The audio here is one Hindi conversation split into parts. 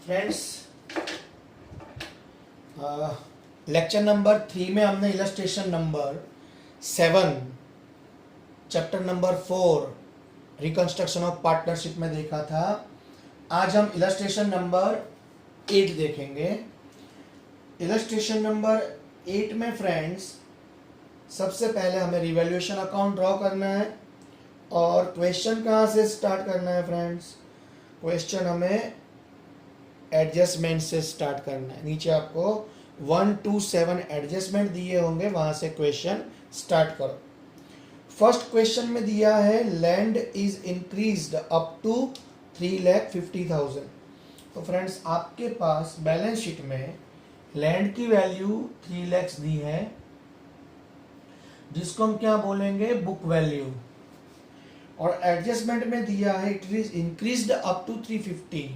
फ्रेंड्स, लेक्चर नंबर 3 में हमने illustration number 7 chapter number 4 reconstruction of partnership में देखा था। आज हम इलस्ट्रेशन नंबर 8 देखेंगे। इलस्ट्रेशन नंबर 8 में फ्रेंड्स सबसे पहले हमें रिवैल्यूएशन अकाउंट ड्रॉ करना है और क्वेश्चन कहाँ से स्टार्ट करना है फ्रेंड्स? क्वेश्चन हमें एडजस्टमेंट से स्टार्ट करना है। नीचे आपको 1 to 7 एडजस्टमेंट दिए होंगे, वहां से क्वेश्चन स्टार्ट करो। फर्स्ट क्वेश्चन में दिया है land is increased up to 3,50,000। तो फ्रेंड्स आपके पास बैलेंस शीट में लैंड की वैल्यू 3 लाख दी है, जिसको हम क्या बोलेंगे? Book value. और एडजस्टमेंट में दिया है it is increased up to 350।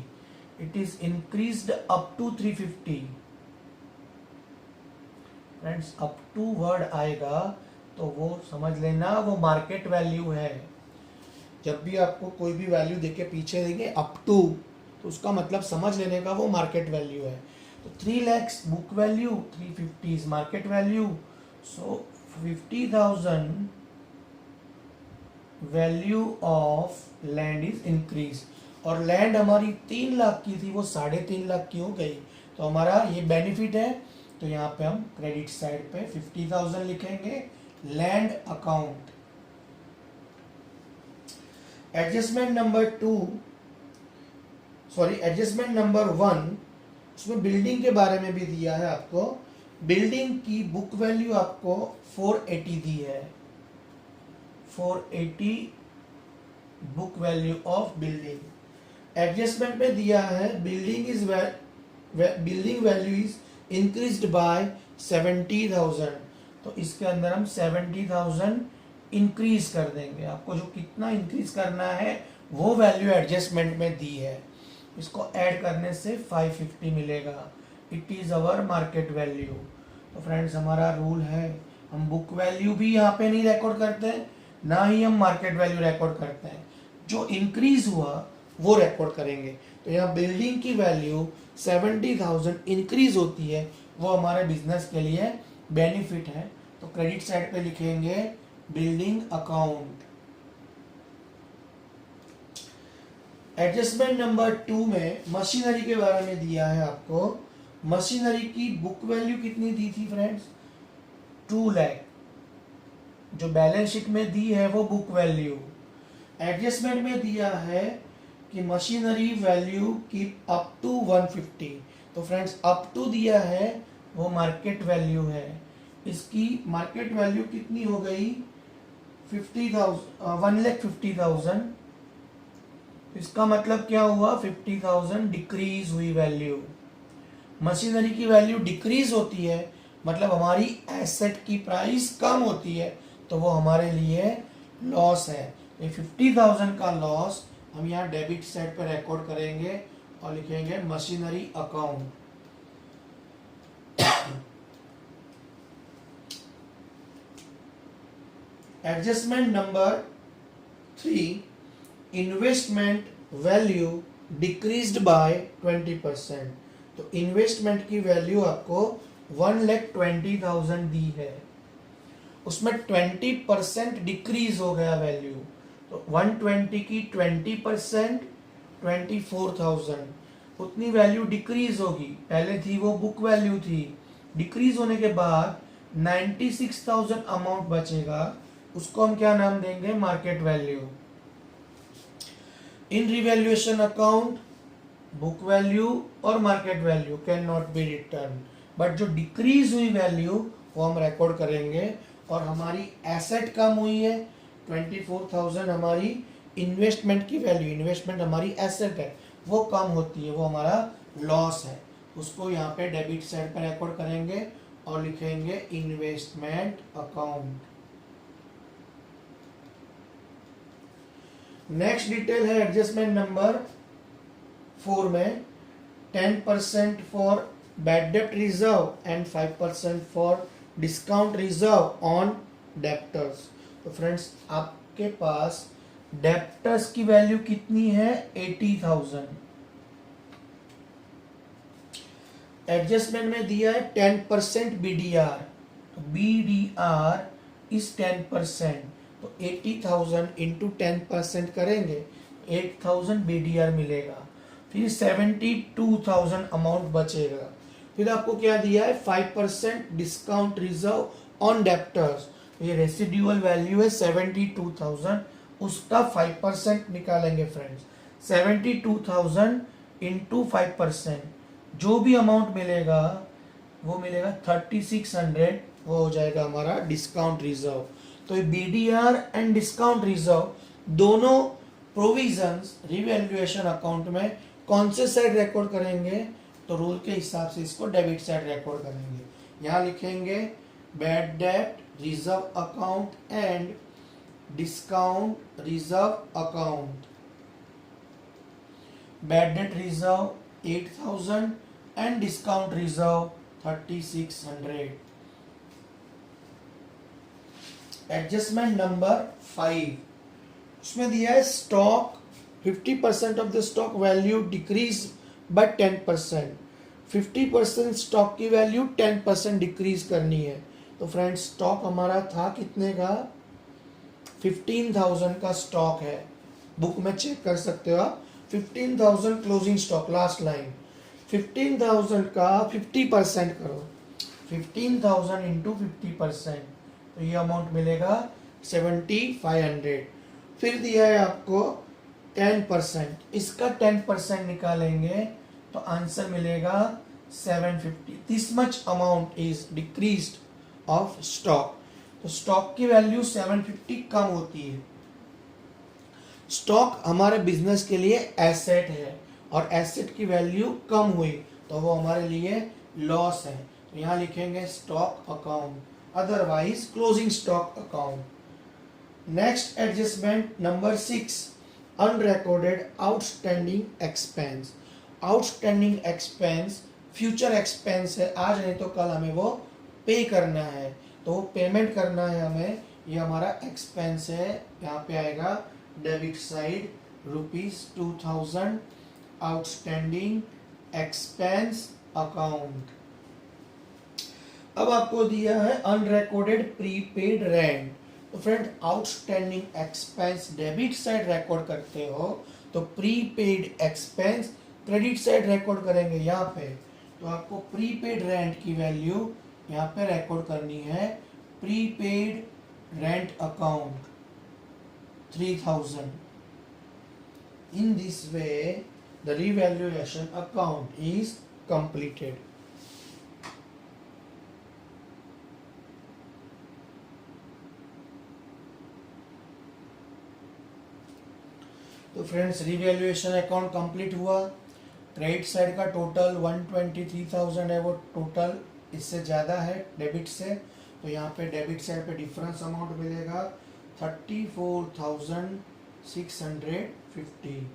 It is increased up to 350। Friends up to word आएगा तो वो समझ लेना वो मार्केट वैल्यू है। जब भी आपको कोई भी वैल्यू देके पीछे देंगे अप टू, तो उसका मतलब समझ लेने का वो मार्केट वैल्यू है। तो 3 lakh book value, 350 is market value. So 50,000 value of land is increase. और लैंड हमारी 3 लाख की थी, वो 3.5 लाख की हो गई। तो हमारा ये बेनिफिट है। तो यहाँ पे हम क्रेडिट साइड पे 50,000 लिखेंगे लैंड अकाउंट। एडजस्टमेंट नंबर 1, उसमें बिल्डिंग के बारे में भी दिया है आपको। बिल्डिंग की बुक वैल्यू आपको 480 दी है। 480 book value of building. Adjustment में दिया है building value is increased by 70,000। तो इसके अंदर हम 70,000 इंक्रीज कर देंगे। आपको जो कितना इंक्रीज करना है वो वैल्यू एडजस्टमेंट में दी है। इसको ऐड करने से 550 मिलेगा। It is our market value. तो फ्रेंड्स हमारा रूल है, हम बुक वैल्यू भी यहाँ पे नहीं रिकॉर्ड करते, ना ही हम मार्केट वैल्यू रिकॉर्ड करते हैं। जो इंक्रीज हुआ वो रिकॉर्ड करेंगे। तो यहाँ बिल्डिंग की वैल्यू 70,000 इंक्रीज होती है, वो हमारे बिजनेस के लिए बेनिफिट है। तो क्रेडिट साइड पे लिखेंगे बिल्डिंग अकाउंट। एडजस्टमेंट नंबर 2 में मशीनरी के बारे में दिया है आपको। मशीनरी की बुक वैल्यू कितनी दी थी फ्रेंड्स? 2 लाख। जो बैलेंस शीट में दी है वो बुक वैल्यू। एडजस्टमेंट में दिया है कि machinery value keep up to 150। तो फ्रेंड्स अप टू दिया है वो मार्केट वैल्यू है। इसकी मार्केट वैल्यू कितनी हो गई? 1,50,000। इसका मतलब क्या हुआ? 50,000 डिक्रीज हुई वैल्यू। मशीनरी की वैल्यू डिक्रीज होती है, मतलब हमारी एसेट की प्राइस कम होती है, तो वो हमारे लिए लॉस है। ये 50,000 का लॉस हम यहाँ डेबिट साइड पर रिकॉर्ड करेंगे और लिखेंगे machinery account. Adjustment number 3, investment value decreased bye 20%। तो इन्वेस्टमेंट की वैल्यू आपको 1,20,000 दी है, उसमें 20% डिक्रीज हो गया वैल्यू। तो 120 की 20% 24,000, उतनी वैल्यू डिक्रीज होगी। पहले थी वो बुक वैल्यू थी, डिक्रीज होने के बाद 96,000 अमाउंट बचेगा, उसको हम क्या नाम देंगे? Market value. In revaluation account book value और market value can not be return, but जो डिक्रीज हुई वैल्यू वो हम रिकॉर्ड करेंगे। और हमारी एसेट कम हुई है 24,000, हमारी इन्वेस्टमेंट की वैल्यू, इन्वेस्टमेंट हमारी एसेट है, वो कम होती है, वो हमारा लॉस है। उसको यहाँ पे डेबिट साइड पर रिकॉर्ड करेंगे और लिखेंगे इन्वेस्टमेंट अकाउंट। नेक्स्ट डिटेल है एडजस्टमेंट नंबर 4 में 10% फॉर बैड डेप्ट reserve and 5% for discount reserve on debtors. तो फ्रेंड्स आपके पास डेप्टर्स की वैल्यू कितनी है? 80,000। एडजस्टमेंट में दिया है 10% BDR, तो BDR इज 10%, तो 80,000 इंटू 10% करेंगे 8,000 BDR मिलेगा। फिर 72,000 अमाउंट बचेगा। फिर आपको क्या दिया है 5% डिस्काउंट रिजर्व ऑन डेप्टर्स, ये रेसिड्यूअल वैल्यू है 72,000, उसका 5% निकालेंगे फ्रेंड्स। 72,000 इंटू 5%, जो भी अमाउंट मिलेगा वो मिलेगा 3600, वो हो जाएगा हमारा डिस्काउंट रिजर्व। तो ये BDR एंड डिस्काउंट रिजर्व दोनों प्रोविजंस रिवैल्यूएशन अकाउंट में कौन से साइड रिकॉर्ड करेंगे, तो रूल के हिसाब से इसको डेबिट साइड रिकॉर्ड करेंगे। यहां लिखेंगे bad debt reserve account and discount reserve account. Bad debt reserve 8,000 and discount reserve 3600। Adjustment number 5, उसमें दिया है stock 50% of the stock value decrease by 10%। 50% stock की वैल्यू 10% डिक्रीज करनी है। तो फ्रेंड्स स्टॉक हमारा था कितने का, 15,000 का स्टॉक है, बुक में चेक कर सकते हो आप। 15,000 क्लोजिंग स्टॉक, लास्ट लाइन। 15,000 का 50% करो, 15,000 इंटू 50%, तो ये अमाउंट मिलेगा 7,500। फिर दिया है आपको 10%, इसका 10% निकालेंगे तो आंसर मिलेगा 750। This much amount is decreased of stock. तो स्टॉक की वैल्यू 750 कम होती है। स्टॉक हमारे बिजनेस के लिए एसेट है और एसेट की वैल्यू कम हुई तो वो हमारे लिए लॉस है। तो यहाँ लिखेंगे stock account, otherwise closing stock account. Next adjustment number 6, unrecorded outstanding expense. Outstanding expense future expense है, आज नहीं तो कल हमें वो पे करना है, तो पेमेंट करना है हमें, ये हमारा एक्सपेंस है। यहाँ पे आएगा debit side ₹2000 outstanding expense account. अब आपको दिया है अनरिकॉर्डेड प्रीपेड रेंट। तो friend outstanding expense debit side record करते हो तो prepaid expense credit side record करेंगे यहाँ पे। तो आपको प्रीपेड रेंट की वैल्यू यहाँ पे रिकॉर्ड करनी है। Prepaid rent account 3,000। In this way, the revaluation account is completed. तो फ्रेंड्स रिवैल्यूएशन अकाउंट कंप्लीट हुआ। क्रेडिट साइड का टोटल 123,000 है, वो टोटल इससे ज़्यादा है डेबिट से, तो यहाँ पे डेबिट साइड पे डिफरेंस अमाउंट मिलेगा 34,650।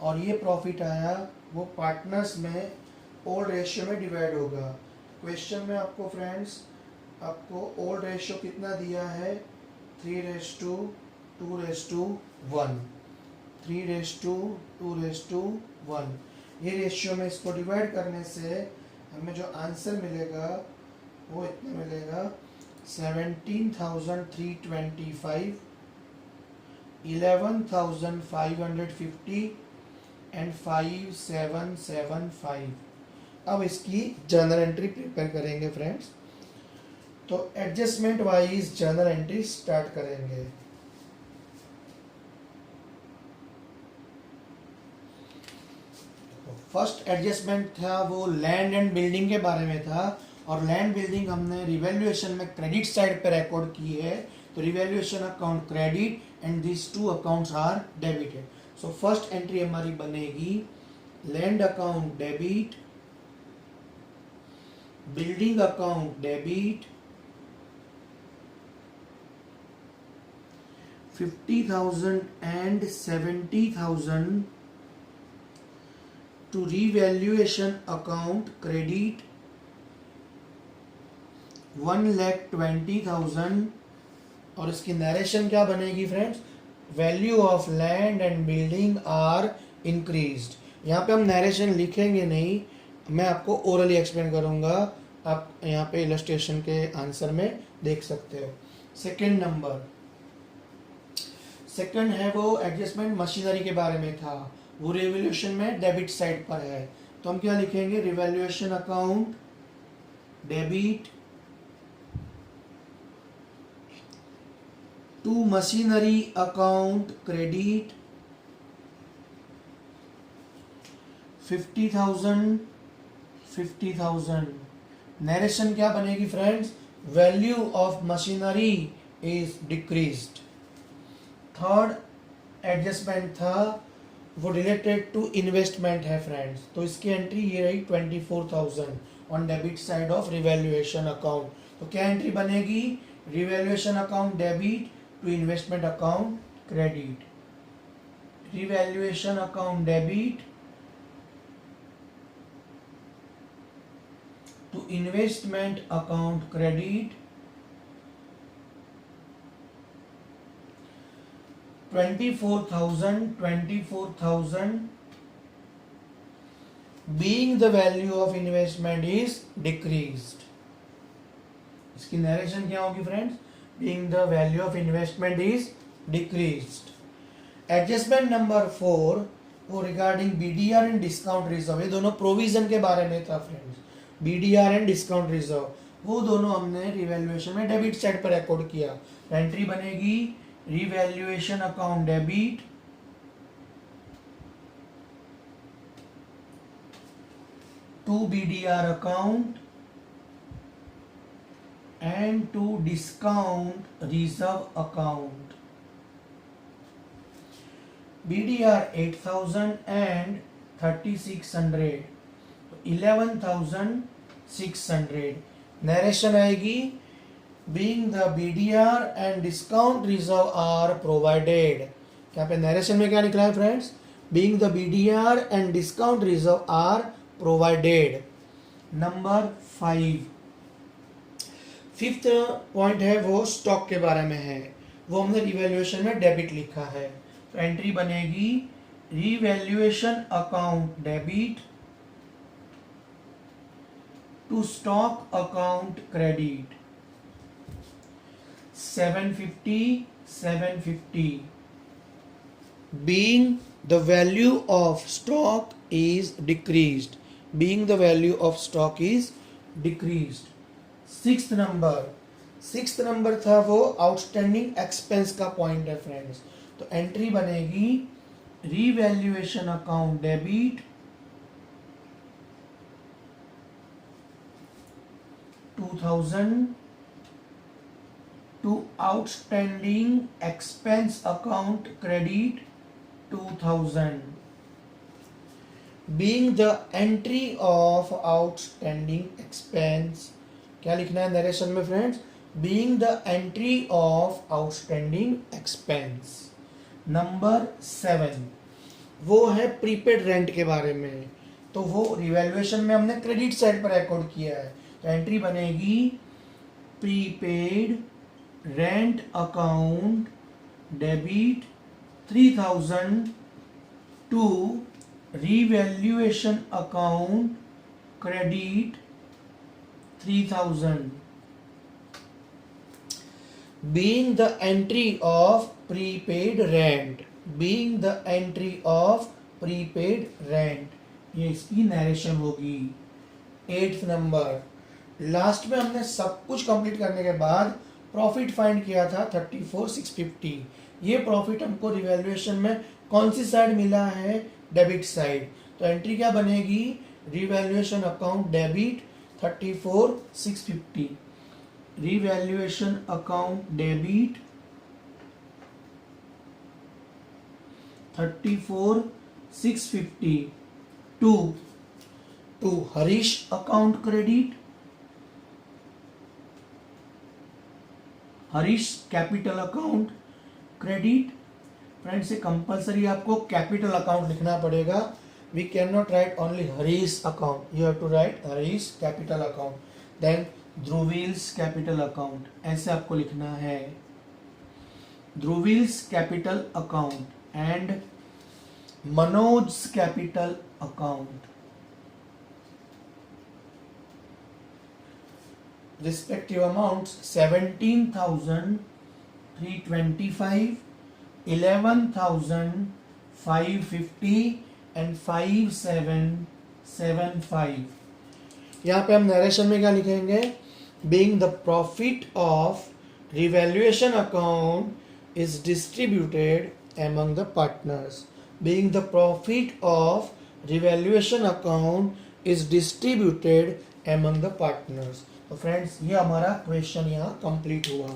और ये प्रॉफिट आया वो पार्टनर्स में ओल्ड रेशियो में डिवाइड होगा। क्वेश्चन में आपको फ्रेंड्स आपको ओल्ड रेशियो कितना दिया है 3:2:1, 3:2:1। ये रेशियो में इसको डिवाइड करने से हमें जो आंसर मिलेगा वो इतना मिलेगा 17,325, 11,550 एंड 5,775। अब इसकी जर्नल एंट्री प्रिपेयर करेंगे फ्रेंड्स। तो adjustment wise journal entry start करेंगे। फर्स्ट एडजस्टमेंट था वो लैंड एंड बिल्डिंग के बारे में था, और लैंड बिल्डिंग हमने रिवैल्यूएशन में क्रेडिट साइड पे रिकॉर्ड की है। तो revaluation account credit and this two accounts are debited. So first entry हमारी बनेगी land account debit, building account debit, 50,000 and 70,000 to revaluation account credit, 1,20,000। और इसकी नरेशन क्या बनेगी friends, value of land and building are increased. यहाँ पे हम नरेशन लिखेंगे नहीं, मैं आपको ओरली एक्सप्लेन करूंगा, आप यहाँ पे इलस्ट्रेशन के आंसर में देख सकते हो। सेकंड है वो एडजस्टमेंट मशीनरी के बारे में था, वो रिवैल्यूएशन में डेबिट साइड पर है। तो हम क्या लिखेंगे, revaluation account debit to machinery account credit 50,000। Narration क्या बनेगी friends, value of machinery is decreased. Third adjustment था वो रिलेटेड टू इन्वेस्टमेंट है फ्रेंड्स, तो इसकी एंट्री ये रही 24,000 on debit side of revaluation account. तो क्या एंट्री बनेगी, revaluation account debit to investment account credit, revaluation account debit to investment account credit 24,000 being the value of investment is decreased। इसकी नरेशन क्या होगी friends, being the value of investment is decreased। Adjustment number 4 वो regarding BDR and discount reserve, ये दोनों प्रोविजन के बारे में था friends. BDR and discount reserve वो दोनों हमने रिवैल्यूएशन में डेबिट साइड पर रिकॉर्ड किया। एंट्री बनेगी revaluation account debit to BDR account and to discount reserve account. BDR 8,000 and 3,600, 11,600। Narration आएगी being the BDR and discount reserve are provided. यहाँ पे नरेशन में क्या लिखा है friends, being the BDR and discount reserve are provided. Number 5th point है वो स्टॉक के बारे में है, वो हमने रिवैल्यूएशन में डेबिट लिखा है। तो एंट्री बनेगी revaluation account debit to stock account credit 750 being the value of stock is decreased, being the value of stock is decreased। Sixth number था वो आउटस्टैंडिंग एक्सपेंस का पॉइंट है फ्रेंड्स। तो एंट्री बनेगी revaluation account debit 2,000 to outstanding expense account credit 2,000 being the entry of outstanding expense। क्या लिखना है नरेशन में friends, being the entry of outstanding expense। Number 7 वो है प्रीपेड रेंट के बारे में, तो वो रिवैल्यूएशन में हमने क्रेडिट साइड पर रिकॉर्ड किया है। तो एंट्री बनेगी prepaid rent account debit 3,000 to revaluation account credit 3,000 being the entry of prepaid rent, being the entry of prepaid rent। ये इसकी नरेशन होगी। 8th नंबर, लास्ट में हमने सब कुछ कंप्लीट करने के बाद प्रॉफिट फाइंड किया था 34,650। ये प्रॉफिट हमको रिवैल्यूएशन में कौन सी साइड मिला है, डेबिट साइड। तो एंट्री क्या बनेगी, revaluation account debit 34,650, revaluation account debit 34,650 to Harish account credit, Harish capital account credit. Friends ये कंपलसरी आपको कैपिटल अकाउंट लिखना पड़ेगा, we can not write only Harish account, you have to write Harish capital account, then Dhruvil's capital account, ऐसे आपको लिखना है Dhruvil's capital account and Manoj capital account. respective amounts 17,325, 11,550 and 5775. यहाँ पे हम नरेशन में क्या लिखेंगे? Being the profit of revaluation account is distributed among the partners. Being the profit of revaluation account is distributed among the partners. तो फ्रेंड्स ये हमारा क्वेश्चन यहाँ कंप्लीट हुआ.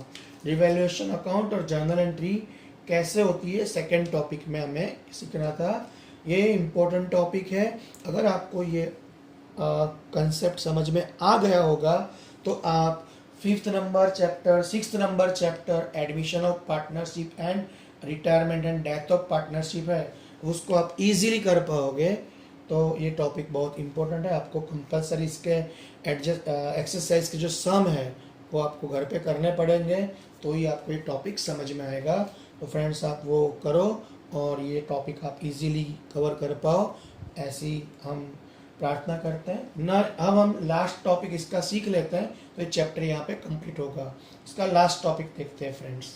रिवैल्यूएशन अकाउंट और जर्नल एंट्री कैसे होती है सेकंड टॉपिक में हमें सीखना था. ये इम्पोर्टेंट टॉपिक है. अगर आपको ये कंसेप्ट समझ में आ गया होगा तो आप 5th number chapter, 6th number chapter admission of partnership and retirement and death of partnership है उसको आप इजीली कर पाओगे. तो ये टॉपिक बहुत इंपॉर्टेंट है. आपको कंपलसरी इसके एक्सरसाइज के जो सम है वो आपको घर पे करने पड़ेंगे तो ही आपको ये टॉपिक समझ में आएगा. तो फ्रेंड्स आप वो करो और ये टॉपिक आप इजीली कवर कर पाओ ऐसी हम प्रार्थना करते हैं ना. अब हम लास्ट टॉपिक इसका सीख लेते हैं तो ये चैप्टर यहाँ पे कंप्लीट होगा. इसका लास्ट टॉपिक देखते हैं फ्रेंड्स.